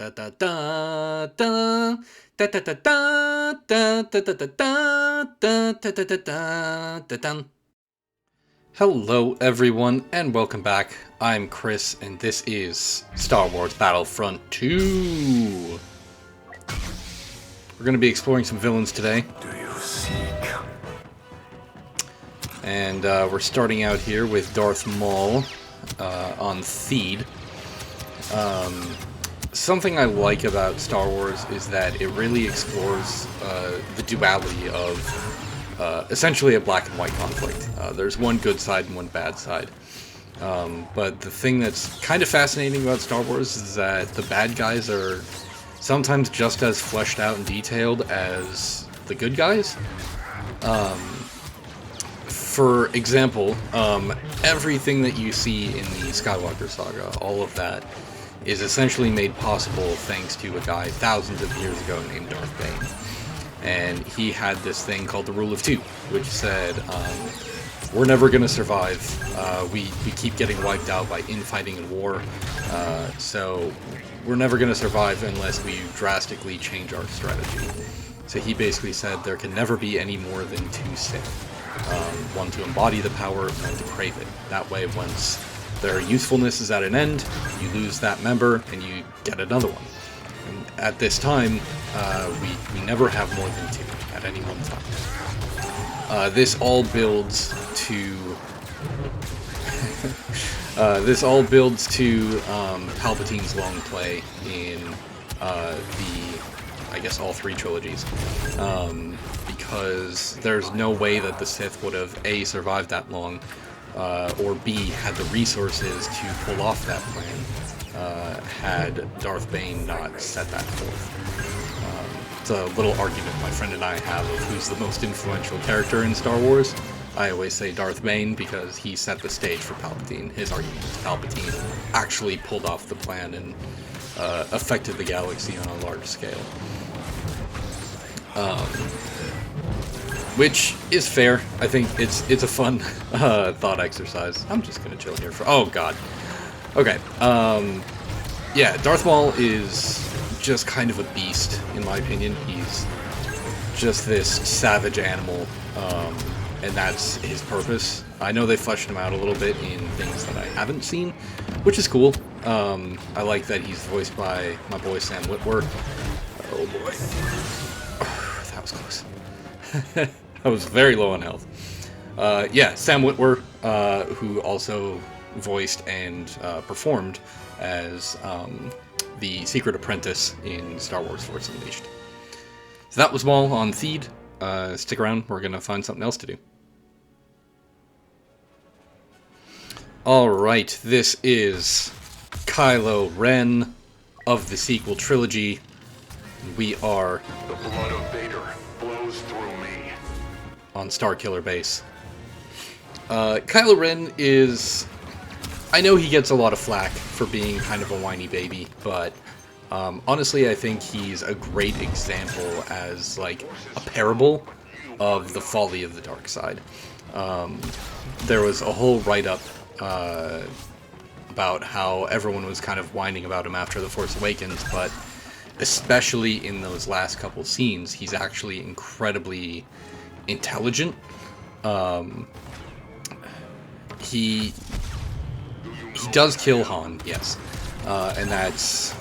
da da da da da da da da da da da da da da da da da da. Hello everyone and welcome back. I'm Chris and this is Star Wars Battlefront 2. We're going to be exploring some villains today. Do you seek? And we're starting out here with Darth Maul on Theed. Something I like about Star Wars is that it really explores the duality of essentially a black and white conflict. There's one good side and one bad side. But the thing that's kind of fascinating about Star Wars is that the bad guys are sometimes just as fleshed out and detailed as the good guys. For example, everything that you see in the Skywalker saga, all of that, is essentially made possible thanks to a guy thousands of years ago named Darth Bane. And he had this thing called the Rule of Two, which said, we're never going to survive. We keep getting wiped out by infighting and war, so we're never going to survive unless we drastically change our strategy. So he basically said there can never be any more than two Sith. One to embody the power, one to crave it. That way, once their usefulness is at an end, you lose that member and you get another one. And at this time, we never have more than two at any one time. This all builds to Palpatine's long play in I guess all three trilogies. Because there's no way that the Sith would have A, survived that long, or B, had the resources to pull off that plan, had Darth Bane not set that forth. It's a little argument my friend and I have of who's the most influential character in Star Wars. I always say Darth Bane because he set the stage for Palpatine. His argument is Palpatine actually pulled off the plan and affected the galaxy on a large scale. Which is fair. I think it's a fun thought exercise. I'm just gonna chill here for. Oh God. Okay. Yeah, Darth Maul is just kind of a beast in my opinion. He's just this savage animal, and that's his purpose. I know they fleshed him out a little bit in things that I haven't seen, which is cool. I like that he's voiced by my boy Sam Witwer. Oh boy. That was close. I was very low on health. Yeah, Sam Witwer, who also voiced and performed as the Secret Apprentice in Star Wars Force Unleashed. So that was Maul on Theed. Stick around, we're going to find something else to do. Alright, this is Kylo Ren of the sequel trilogy. We are The blood of Vader flows through me. On Starkiller Base. Kylo Ren is... I know he gets a lot of flack for being kind of a whiny baby, but honestly I think he's a great example as like a parable of the folly of the dark side. There was a whole write-up about how everyone was kind of whining about him after The Force Awakens, but especially in those last couple scenes, he's actually incredibly intelligent. He does kill Han, yes, and that's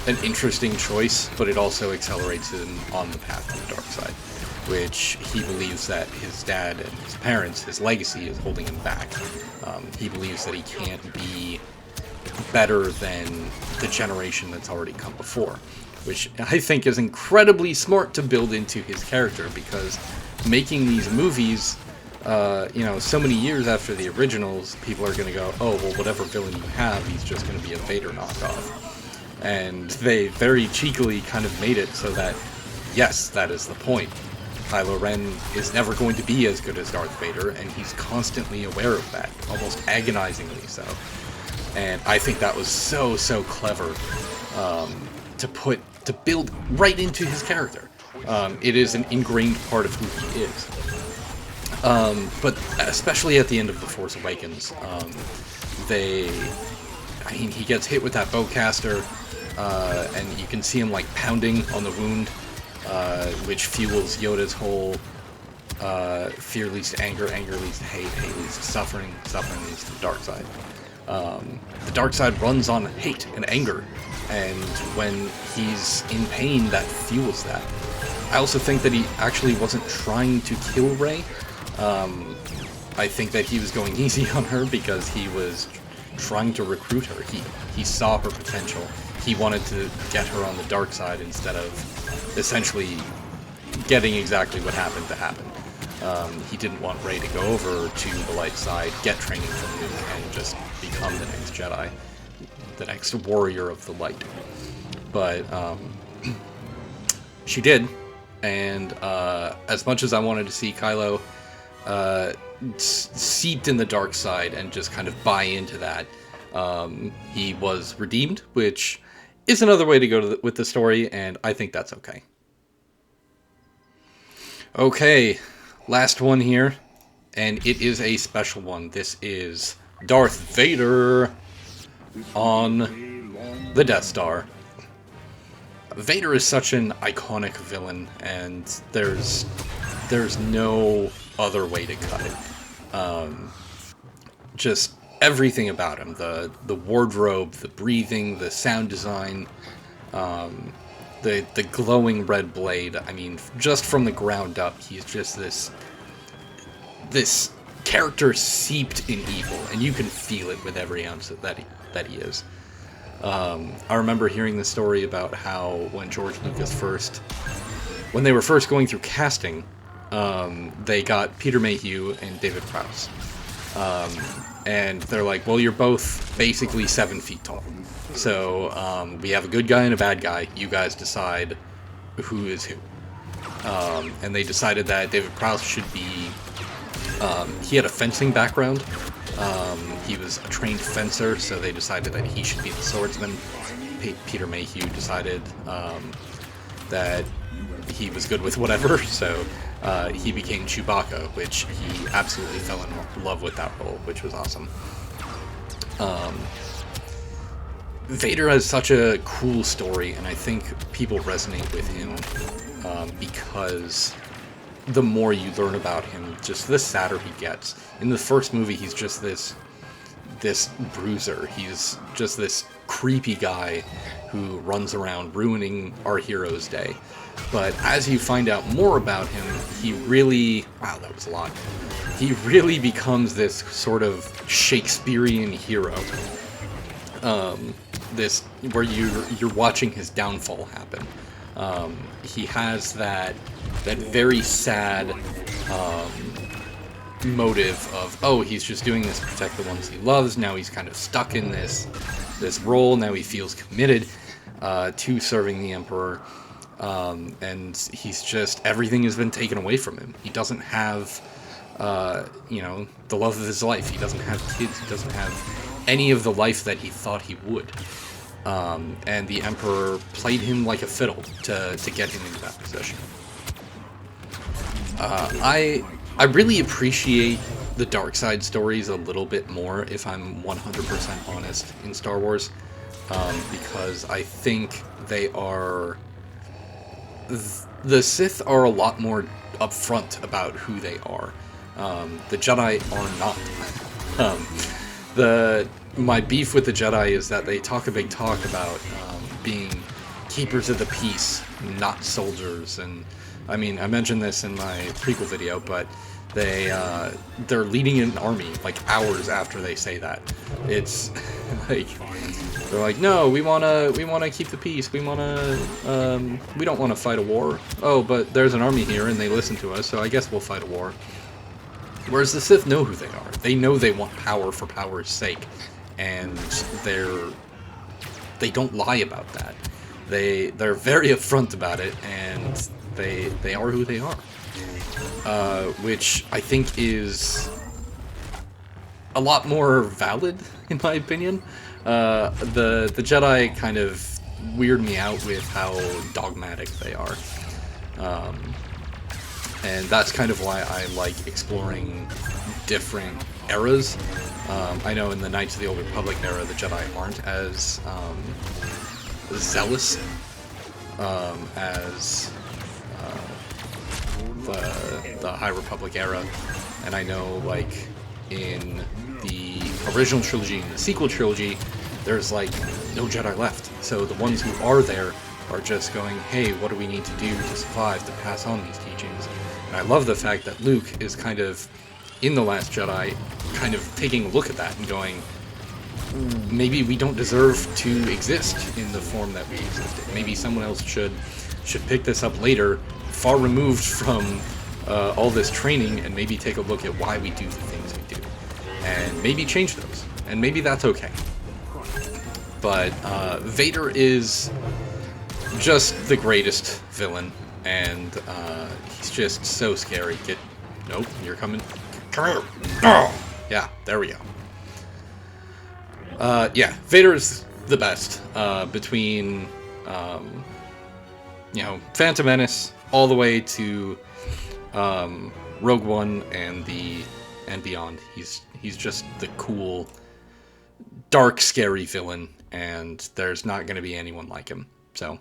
an interesting choice, but it also accelerates him on the path to the dark side, which he believes that his dad and his parents, his legacy, is holding him back. He believes that he can't be better than the generation that's already come before, which I think is incredibly smart to build into his character, because making these movies, so many years after the originals, people are going to go, oh, well, whatever villain you have, he's just going to be a Vader knockoff. And they very cheekily kind of made it so that, yes, that is the point. Kylo Ren is never going to be as good as Darth Vader, and he's constantly aware of that, almost agonizingly so. And I think that was so clever to build right into his character. It is an ingrained part of who he is. But especially at the end of The Force Awakens, he gets hit with that bowcaster, and you can see him like pounding on the wound, which fuels Yoda's whole fear leads to anger, anger leads to hate, hate leads to suffering, suffering leads to the dark side. The dark side runs on hate and anger, and when he's in pain, that fuels that. I also think that he actually wasn't trying to kill Rey. I think that he was going easy on her because he was trying to recruit her. He saw her potential. He wanted to get her on the dark side instead of essentially getting exactly what happened to happen. He didn't want Rey to go over to the light side, get training from him, and just become the next Jedi, the next warrior of the light. But she did, and as much as I wanted to see Kylo seeped in the dark side and just kind of buy into that, he was redeemed, which is another way to go with the story, and I think that's okay. Okay, last one here, and it is a special one. This is Darth Vader on the Death Star. Vader is such an iconic villain, and there's no other way to cut it. Just everything about him, the wardrobe, the breathing, the sound design, the glowing red blade. I mean, just from the ground up, he's just this character seeped in evil, and you can feel it with every ounce that he is. I remember hearing the story about how when George Lucas when they were first going through casting, they got Peter Mayhew and David Prowse. And they're like, well, you're both basically 7 feet tall. So we have a good guy and a bad guy. You guys decide who is who. And they decided that David Prowse should be... he had a fencing background. He was a trained fencer, so they decided that he should be the swordsman. Peter Mayhew decided that he was good with whatever, so he became Chewbacca, which he absolutely fell in love with that role, which was awesome. Vader has such a cool story, and I think people resonate with him because the more you learn about him, just the sadder he gets. In the first movie, he's just this bruiser. He's just this creepy guy who runs around ruining our hero's day. But as you find out more about him, he really... Wow, that was a lot. He really becomes this sort of Shakespearean hero. This where you're watching his downfall happen. He has that very sad motive of, oh, he's just doing this to protect the ones he loves. Now he's kind of stuck in this role. Now he feels committed to serving the Emperor. And he's just, everything has been taken away from him. He doesn't have, the love of his life. He doesn't have kids. He doesn't have any of the life that he thought he would. And the Emperor played him like a fiddle to get him into that position. I really appreciate the dark side stories a little bit more, if I'm 100% honest, in Star Wars, because I think they are... The Sith are a lot more upfront about who they are. The Jedi are not. My beef with the Jedi is that they talk a big talk about being keepers of the peace, not soldiers, and I mean, I mentioned this in my prequel video, but they're leading an army like hours after they say that. It's like they're like, no, we wanna keep the peace. We don't want to fight a war. Oh, but there's an army here, and they listen to us, so I guess we'll fight a war. Whereas the Sith know who they are. They know they want power for power's sake, and they don't lie about that. They're very upfront about it, and they are who they are, which I think is a lot more valid, in my opinion. The Jedi kind of weird me out with how dogmatic they are, and that's kind of why I like exploring different eras. I know in the Knights of the Old Republic era, the Jedi aren't as zealous as the High Republic era, and I know, like, in the original trilogy and the sequel trilogy, there's like no Jedi left. So the ones who are there are just going, hey, what do we need to do to survive, to pass on these teachings? And I love the fact that Luke is kind of, in The Last Jedi, kind of taking a look at that and going, maybe we don't deserve to exist in the form that we existed. Maybe someone else should pick this up later, far removed from all this training, and maybe take a look at why we do the things we do. And maybe change those. And maybe that's okay. But Vader is just the greatest villain, and he's just so scary. Nope, you're coming. Come here. Oh! Yeah, there we go. Yeah, Vader's the best between, Phantom Menace all the way to Rogue One and beyond. He's just the cool, dark, scary villain, and there's not going to be anyone like him. So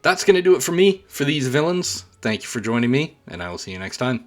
that's going to do it for me for these villains. Thank you for joining me, and I will see you next time.